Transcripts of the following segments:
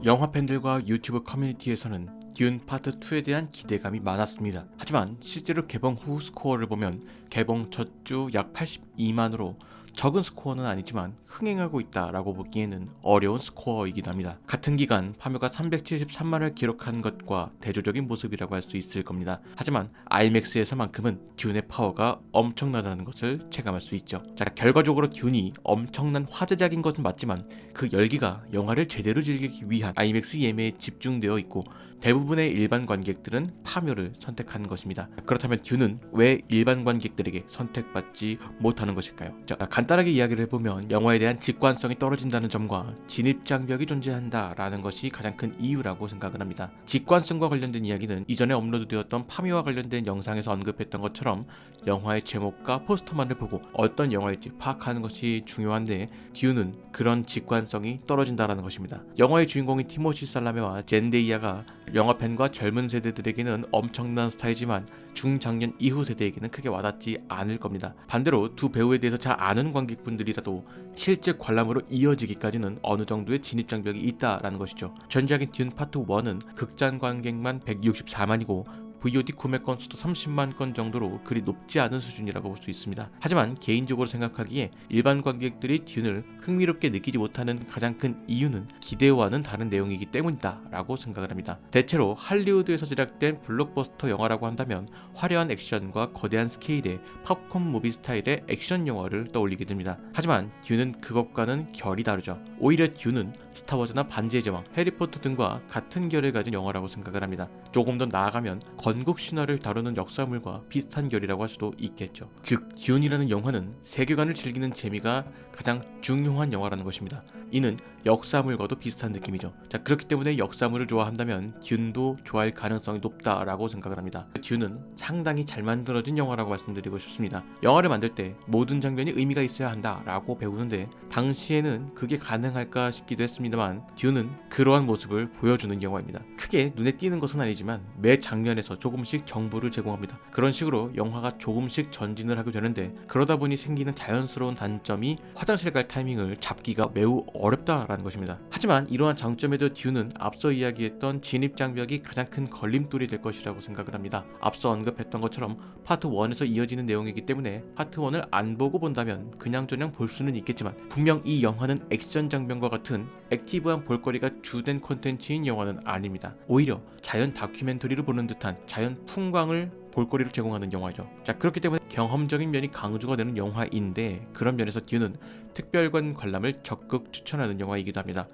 영화 팬들과 유튜브 커뮤니티에서는 듄 파트 2에 대한 기대감이 많았습니다. 하지만 실제로 개봉 후 스코어를 보면 개봉 첫 주 약 82만으로 적은 스코어는 아니지만 흥행하고 있다라고 보기에는 어려운 스코어이기도 합니다. 같은 기간 파묘가 373만을 기록한 것과 대조적인 모습이라고 할 수 있을 겁니다. 하지만 IMAX에서만큼은 듄의 파워가 엄청나다는 것을 체감할 수 있죠. 자, 결과적으로 듄이 엄청난 화제작인 것은 맞지만 그 열기가 영화를 제대로 즐기기 위한 IMAX 예매에 집중되어 있고 대부분의 일반 관객들은 파묘를 선택한 것입니다. 그렇다면 듄은 왜 일반 관객들에게 선택받지 못하는 것일까요? 자, 간단하게 이야기를 해보면 영화에 대한 직관성이 떨어진다는 점과 진입장벽이 존재한다라는 것이 가장 큰 이유라고 생각을 합니다. 직관성과 관련된 이야기는 이전에 업로드되었던 파묘와 관련된 영상에서 언급했던 것처럼 영화의 제목과 포스터만을 보고 어떤 영화일지 파악하는 것이 중요한데 듄은 그런 직관성이 떨어진다라는 것입니다. 영화의 주인공인 티모시 살라메와 젠데이아가 영화 팬과 젊은 세대들에게는 엄청난 스타이지만 중장년 이후 세대에게는 크게 와닿지 않을 겁니다. 반대로 두 배우에 대해서 잘 아는 관객분들이라도 실제 관람으로 이어지기까지는 어느 정도의 진입장벽이 있다라는 것이죠. 전작인 듄 파트 1은 극장 관객만 164만이고 VOD 구매 건수도 30만 건 정도로 그리 높지 않은 수준이라고 볼 수 있습니다. 하지만 개인적으로 생각하기에 일반 관객들이 듄을 흥미롭게 느끼지 못하는 가장 큰 이유는 기대와는 다른 내용이기 때문이다 라고 생각을 합니다. 대체로 할리우드에서 제작된 블록버스터 영화라고 한다면 화려한 액션과 거대한 스케일의 팝콘 무비 스타일의 액션 영화를 떠올리게 됩니다. 하지만 듄은 그것과는 결이 다르죠. 오히려 듄은 스타워즈나 반지의 제왕, 해리포터 등과 같은 결을 가진 영화라고 생각을 합니다. 조금 더 나아가면 건국 신화를 다루는 역사물과 비슷한 결이라고 할 수도 있겠죠. 즉 듄이라는 영화는 세계관을 즐기는 재미가 가장 중요한 영화라는 것입니다. 이는 역사물과도 비슷한 느낌이죠. 자, 그렇기 때문에 역사물을 좋아한다면 듄도 좋아할 가능성이 높다라고 생각을 합니다. 듄은 상당히 잘 만들어진 영화라고 말씀드리고 싶습니다. 영화를 만들 때 모든 장면이 의미가 있어야 한다라고 배우는데 당시에는 그게 가능할까 싶기도 했습니다만 듄은 그러한 모습을 보여주는 영화입니다. 크게 눈에 띄는 것은 아니지만 매 장면에서 조금씩 정보를 제공합니다. 그런 식으로 영화가 조금씩 전진을 하게 되는데 그러다 보니 생기는 자연스러운 단점이 화장실 갈 타이밍을 잡기가 매우 어렵다라는 것입니다. 하지만 이러한 장점에도 듄은 앞서 이야기했던 진입장벽이 가장 큰 걸림돌이 될 것이라고 생각을 합니다. 앞서 언급했던 것처럼 파트 1에서 이어지는 내용이기 때문에 파트 1을 안 보고 본다면 그냥저냥 볼 수는 있겠지만 분명 이 영화는 액션 장면과 같은 액티브한 볼거리가 주된 콘텐츠인 영화는 아닙니다. 오히려 자연 다큐멘터리를 보는 듯한 자연 풍광을 볼거리를 제공하는 영화죠. 자, 그렇기 때문에 경험적인 면이 강조가 되는 영화인데 그런 면에서 듄은 특별관 관람을 적극 추천하는 영화이기도 합니다.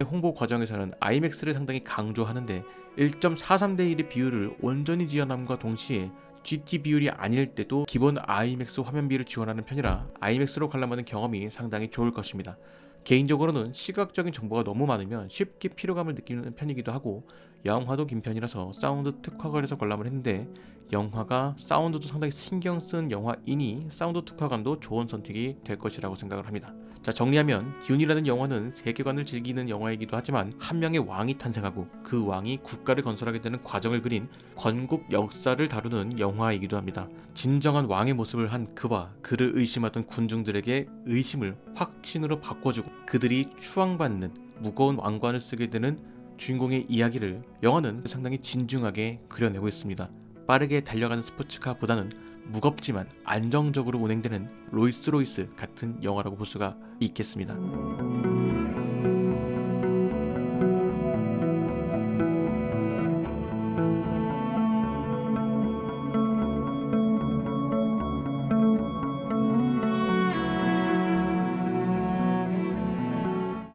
홍보 과정에서는 IMAX를 상당히 강조하는데 1.43대 1의 비율을 온전히 지원함과 동시에 GT 비율이 아닐 때도 기본 IMAX 화면비를 지원하는 편이라 IMAX로 관람하는 경험이 상당히 좋을 것입니다. 개인적으로는 시각적인 정보가 너무 많으면 쉽게 피로감을 느끼는 편이기도 하고 영화도 긴 편이라서 사운드 특화관에서 관람을 했는데 영화가 사운드도 상당히 신경 쓴 영화이니 사운드 특화관도 좋은 선택이 될 것이라고 생각을 합니다. 자, 정리하면 듄이라는 영화는 세계관을 즐기는 영화이기도 하지만 한 명의 왕이 탄생하고 그 왕이 국가를 건설하게 되는 과정을 그린 건국 역사를 다루는 영화이기도 합니다. 진정한 왕의 모습을 한 그와 그를 의심하던 군중들에게 의심을 확신으로 바꿔주고 그들이 추앙받는 무거운 왕관을 쓰게 되는 주인공의 이야기를 영화는 상당히 진중하게 그려내고 있습니다. 빠르게 달려가는 스포츠카보다는 무겁지만 안정적으로 운행되는 롤스로이스 같은 영화라고 볼 수가 있겠습니다.